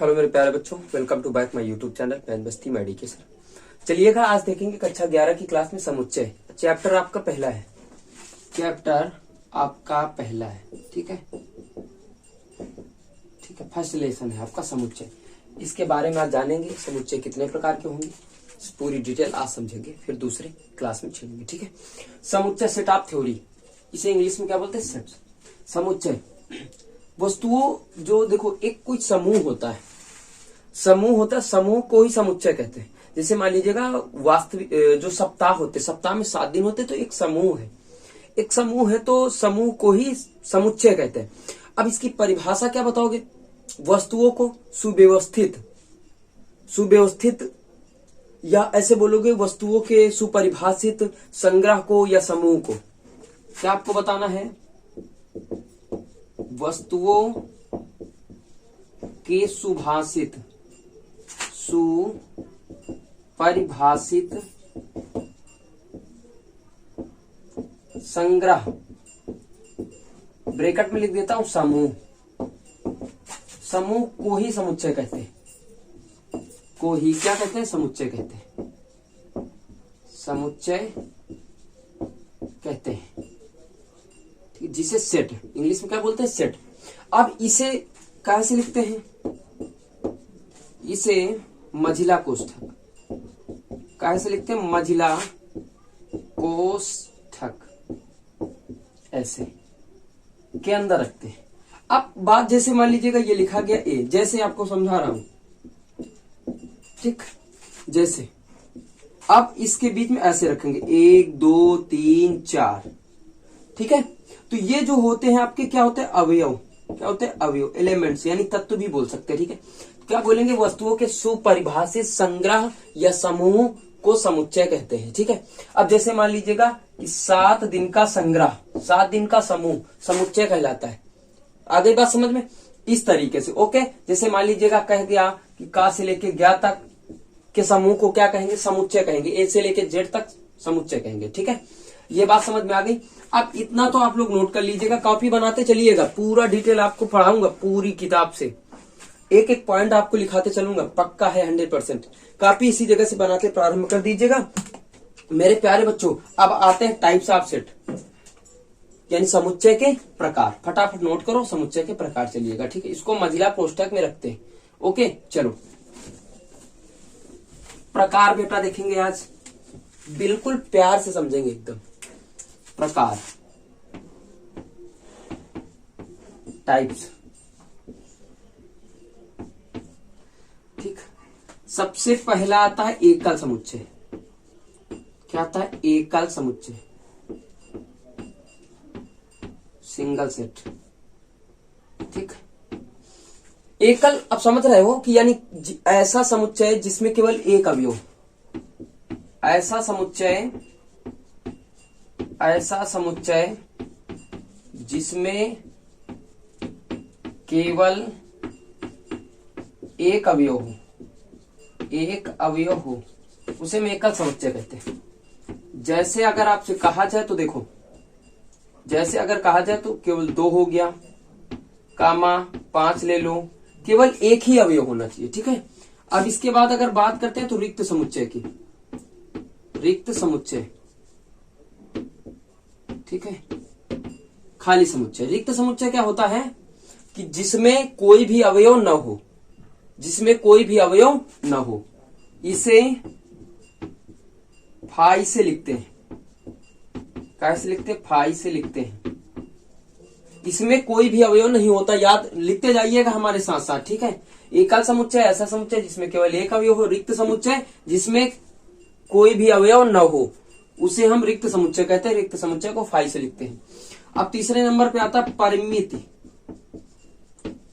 Hello मेरे प्यारे बच्चों, welcome to back my YouTube channel पैन बस्ती मैडी के सर। चलिएगा आज देखेंगे कक्षा 11 की क्लास में समुच्चय। चैप्टर आपका पहला है, ठीक है, फर्स्ट लेसन है आपका समुच्चय। इसके बारे में आज जानेंगे, समुच्चय कितने प्रकार के होंगे, पूरी डिटेल आज समझेंगे, फिर दूसरे क्लास में छेड़ेंगे। ठीक है, समुच्चय सेट ऑफ थ्योरी, इसे इंग्लिश में क्या बोलते हैं, सेट। समुच्चय वस्तुओं जो देखो एक कोई समूह होता है, समूह को ही समुच्चय कहते हैं। जैसे मान लीजिएगा वास्तविक जो सप्ताह होते, सप्ताह में 7 दिन होते, तो एक समूह है, तो समूह को ही समुच्चय कहते हैं। अब इसकी परिभाषा क्या बताओगे, वस्तुओं को सुव्यवस्थित या ऐसे बोलोगे वस्तुओं के सुपरिभाषित संग्रह को या समूह को। क्या आपको बताना है, वस्तुओं के सुपरिभाषित संग्रह, ब्रैकेट में लिख देता हूं समूह को ही समुच्चय कहते हैं, क्या कहते हैं, समुच्चय कहते हैं, जिसे सेट, इंग्लिश में क्या बोलते हैं, सेट। अब इसे कैसे लिखते हैं, इसे मझिला कोष्ठक, कैसे लिखते हैं, मझिला कोष्ठक ऐसे के अंदर रखते हैं। अब बात जैसे मान लीजिएगा ये लिखा गया ए, जैसे आपको समझा रहा हूं, ठीक, जैसे अब इसके बीच में ऐसे रखेंगे 1 2 3 4, ठीक है। तो ये जो होते हैं आपके क्या होते हैं, अवयव, एलिमेंट्स यानी तत्व भी बोल सकते हैं। ठीक है, क्या बोलेंगे, वस्तुओं के सुपरिभाषित संग्रह या समूह को समुच्चय कहते हैं। ठीक है, अब जैसे मान लीजिएगा कि 7 दिन का संग्रह, 7 दिन का समूह समुच्चय कहलाता है। आगे बात समझ में, इस तरीके से। ओके, जैसे मान लीजिएगा कह गया कि का से लेके ज्ञ तक के समूह को क्या कहेंगे, समुच्चय कहेंगे। ए से लेके जेड तक समुच्चय कहेंगे। ठीक है, ये बात समझ में आ गई। अब इतना तो आप लोग नोट कर लीजिएगा, कॉपी बनाते चलिएगा, पूरा डिटेल आपको पढ़ाऊंगा पूरी किताब से, एक एक पॉइंट आपको लिखाते चलूंगा, पक्का है 100%। कॉपी इसी जगह से बनाते प्रारंभ कर दीजिएगा मेरे प्यारे बच्चों। अब आते हैं टाइप्स ऑफ सेट, यानी समुच्चय के प्रकार। फटाफट नोट करो, समुच्चय के प्रकार चलिएगा। ठीक है, इसको मझिला कोष्ठक में रखते हैं। ओके, चलो प्रकार बेटा देखेंगे आज, बिल्कुल प्यार से समझेंगे एकदम। प्रकार, टाइप्स, ठीक। सबसे पहला आता है एकल समुच्चय। क्या आता है, एकल समुच्चय, सिंगल सेट। ठीक, एकल, अब समझ रहे हो कि यानी ऐसा समुच्चय जिसमें केवल एक अवयव, ऐसा समुच्चय जिसमें केवल एक अवयव हो, उसे हम एकल समुच्चय कहते हैं। जैसे अगर आपसे कहा जाए तो देखो, जैसे अगर कहा जाए तो केवल 2 हो गया, कामा 5 ले लो, केवल एक ही अवयव होना चाहिए। ठीक है, अब इसके बाद अगर बात करते हैं तो रिक्त समुच्चय की, रिक्त समुच्चय, ठीक है, खाली समुच्चय। रिक्त समुच्चय क्या होता है कि जिसमें कोई भी अवयव न हो, इसे फाई से लिखते हैं। कैसे लिखते हैं, फाई से लिखते हैं। इसमें कोई भी अवयव नहीं होता, याद लिखते जाइएगा हमारे साथ साथ। ठीक है, एकल समुच्चय ऐसा समुच्चय जिसमें केवल एक अवयव हो, रिक्त समुच्चय जिसमें कोई भी अवयव न हो, उसे हम रिक्त समुच्चय कहते हैं। रिक्त समुच्चय को फाई से लिखते हैं। अब तीसरे नंबर पे आता है परिमित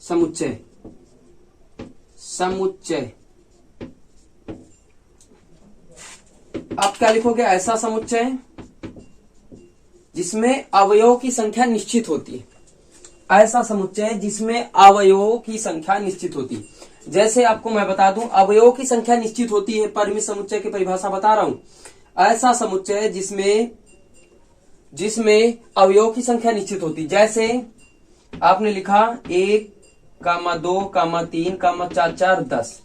समुच्चय। आप क्या लिखोगे, ऐसा समुच्चय जिसमें अवयवों की संख्या निश्चित होती है। ऐसा समुच्चय जिसमें अवयवों की संख्या निश्चित होती है। जैसे आपको मैं बता दूं, अवयवों की संख्या निश्चित होती है, परिमित समुच्चय की परिभाषा बता रहा हूं। ऐसा समुच्चय जिसमें अवयवों की संख्या निश्चित होती। जैसे आपने लिखा 1 कामा 2 कामा 3 कामा 4 4 10।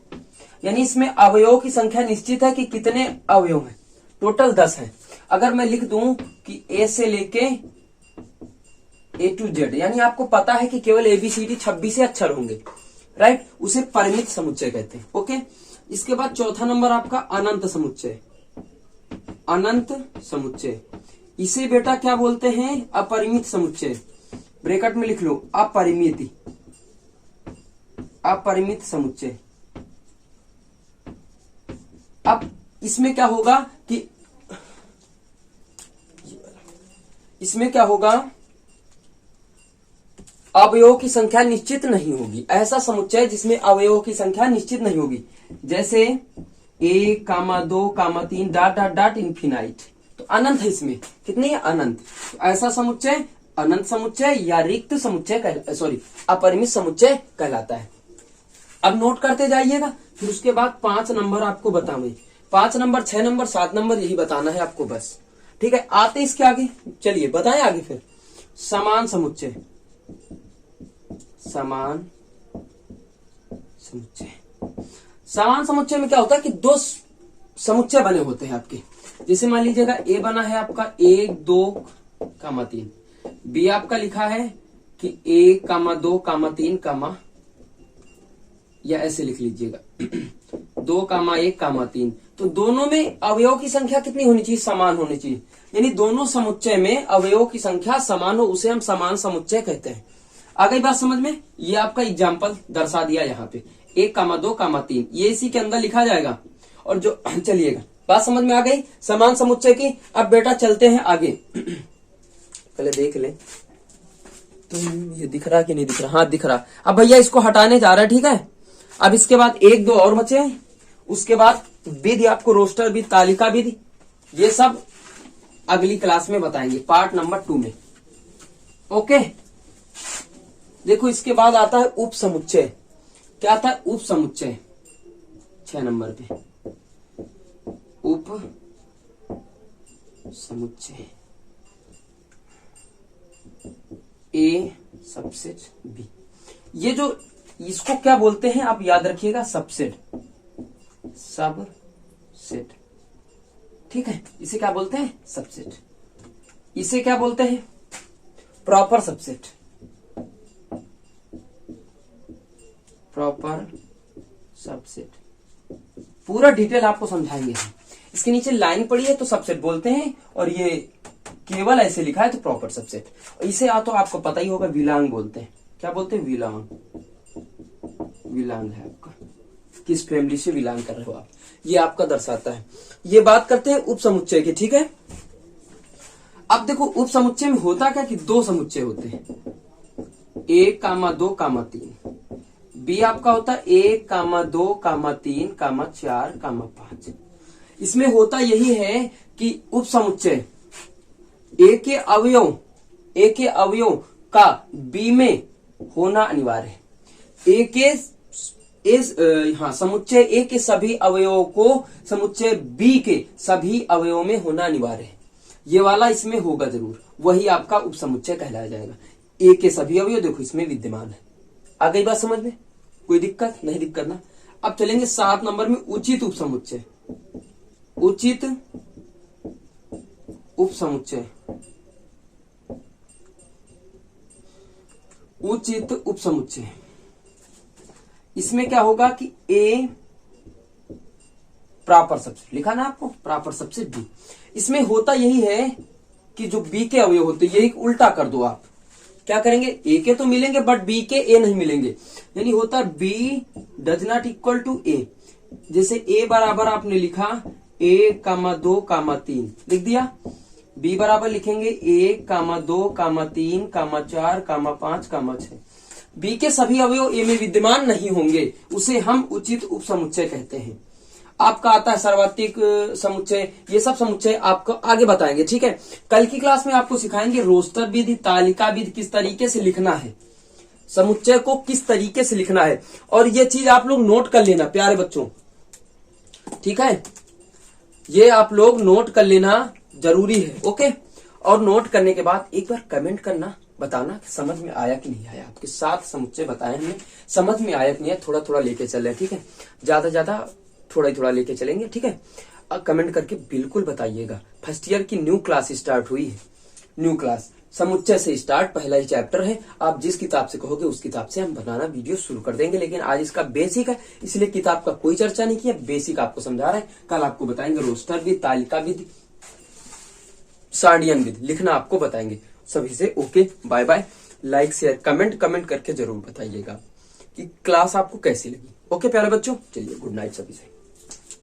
यानी इसमें अवयवों की संख्या निश्चित है कि कितने अवयव हैं, टोटल 10 है। अगर मैं लिख दूं कि ए से लेके ए टू जेड, यानी आपको पता है कि केवल ABCD 26 अक्षर होंगे, राइट, उसे परिमित समुच्चय कहते हैं। ओके, इसके बाद चौथा नंबर आपका अनंत समुच्चय। अनंत समुच्चय, इसे बेटा क्या बोलते हैं, अपरिमित समुच्चय। ब्रैकेट में लिख लो अपरिमित, अपरिमित समुच्चय। अब इसमें क्या होगा कि इसमें क्या होगा, अवयवों की संख्या निश्चित नहीं होगी। ऐसा समुच्चय जिसमें अवयवों की संख्या निश्चित नहीं होगी, जैसे 1 कामा 2 कामा 3 डॉट डॉट डॉट इन्फिनाइट, तो अनंत है। इसमें कितनी है, अनंत। तो ऐसा समुच्चय अनंत समुच्चय या रिक्त समुच्चय अपरिमित समुच्चय कहलाता है। अब नोट करते जाइएगा, फिर उसके बाद 5 नंबर आपको बताऊंगे। 5 नंबर 6 नंबर 7 नंबर यही बताना है आपको बस, ठीक है। आते इसके आगे, चलिए बताएं आगे। फिर समान समुच्चय, समान समुच्चय। समान समुच्चय में क्या होता है कि 2 समुच्चय बने होते हैं आपके। जैसे मान लीजिएगा ए बना है आपका 1 2 कामा 3, बी आपका लिखा है कि 1 कामा 2 कामा 3 कामा, या ऐसे लिख लीजिएगा 2 कामा 1 कामा 3। तो दोनों में अवयव की संख्या कितनी होनी चाहिए, समान होनी चाहिए। यानी दोनों समुच्चय में अवयव की संख्या समान हो, उसे हम समान समुच्चय कहते हैं। आ गई बात समझ में। ये आपका एग्जाम्पल दर्शा दिया यहाँ पे 1 कामा 2 कामा 3, ये इसी के अंदर लिखा जाएगा। और जो चलिएगा, बात समझ में आ गई समान समुच्चय की। अब बेटा चलते हैं आगे, पहले देख ले तो ये दिख रहा कि नहीं दिख रहा, हाँ दिख रहा। अब भैया इसको हटाने जा रहा है, ठीक है। अब इसके बाद 1 2 और बचे, उसके बाद विधि आपको रोस्टर विधि, तालिका विधि, ये सब अगली क्लास में बताएंगे, पार्ट नंबर 2 में। ओके, देखो इसके बाद आता है उप समुच्चय। क्या आता है, उप समुच्चय 6 नंबर पे, उप समुच्चय। ए सबसेट बी, ये जो इसको क्या बोलते हैं आप याद रखिएगा, सबसेट, सबसेट, ठीक है। इसे क्या बोलते हैं, सबसेट। इसे क्या बोलते हैं, प्रॉपर सबसेट, प्रॉपर सबसेट। पूरा डिटेल आपको समझाएंगे। इसके नीचे लाइन पड़ी है तो सबसेट बोलते हैं, और ये केवल ऐसे लिखा है तो प्रॉपर सबसेट। इसे तो आपको पता ही होगा, विलांग बोलते हैं। क्या बोलते हैं, विलांग। विलांग है आपका, किस फैमिली से विलांग कर रहे हो आप, ये आपका दर्शाता है। ये बात करते हैं उप समुच्चय की, ठीक है। अब देखो उप समुच्चय में होता क्या कि 2 समुच्चय होते हैं, 1 कामा 2 कामा 3। बी आपका होता है 1 कामा 2 कामा 3 कामा 4 कामा 5। इसमें होता यही है कि उप समुच्चय ए के अवयव का बी में होना अनिवार्य है। ए के समुच्चय ए के सभी अवयवों को समुच्चय बी के सभी अवयवों में होना अनिवार्य है। ये वाला इसमें होगा जरूर, वही आपका उप समुच्चय कहलाया जाएगा। ए के सभी अवयव देखो इसमें विद्यमान है। आ गई बात समझ में, कोई दिक्कत नहीं, दिक्कत ना। अब चलेंगे 7 नंबर में, उचित उप समुच्चय। उचित उप समुच्चय, उचित उप समुच्चय। इसमें क्या होगा कि ए प्रॉपर सबसेट लिखा ना आपको, प्रॉपर सबसेट बी। इसमें होता यही है कि जो बी के अवयव होते हैं, ये एक उल्टा कर दो आप। क्या करेंगे, ए के तो मिलेंगे बट बी के ए नहीं मिलेंगे। यानी होता है B does not equal to A. जैसे ए बराबर आपने लिखा 1 कामा 2 कामा 3 लिख दिया, बी बराबर लिखेंगे 1 कामा 2 कामा 3 कामा 4 कामा 5 कामा 6। बी के सभी अवयव ए में विद्यमान नहीं होंगे, उसे हम उचित उप समुच्चय कहते हैं। आपका आता है सर्वात्मक समुच्चय, ये सब समुच्चय आपको आगे बताएंगे, ठीक है। कल की क्लास में आपको सिखाएंगे रोस्टर विधि, तालिका विधि, किस तरीके से लिखना है, समुच्चय को किस तरीके से लिखना है। और ये चीज आप लोग नोट कर लेना प्यारे बच्चों, ठीक है। ये आप लोग नोट कर लेना जरूरी है, ओके। और नोट करने के बाद एक बार कमेंट करना बताना समझ में आया कि नहीं आया। आपके 7 समुच्चय बताए हमने, समझ में आया कि नहीं, थोड़ा थोड़ा लेके चल रहे, ठीक है, ज्यादा थोड़ा ही थोड़ा लेके चलेंगे, ठीक है। कमेंट करके बिल्कुल बताइएगा। फर्स्ट ईयर की न्यू क्लास स्टार्ट हुई है, न्यू क्लास समुच्चय से स्टार्ट, पहला ही चैप्टर है। आप जिस किताब से कहोगे उस किताब से हम बनाना वीडियो शुरू कर देंगे, लेकिन आज इसका बेसिक है इसलिए किताब का कोई चर्चा नहीं किया, बेसिक आपको समझा रहे हैं। कल आपको बताएंगे रोस्टर विद, तालिका विद, सार्डियन विद, लिखना आपको बताएंगे। सभी से okay, bye bye. Like share comment करके जरूर बताइएगा कि क्लास आपको कैसी लगी। ओके प्यारे बच्चों, चलिए गुड नाइट सभी से।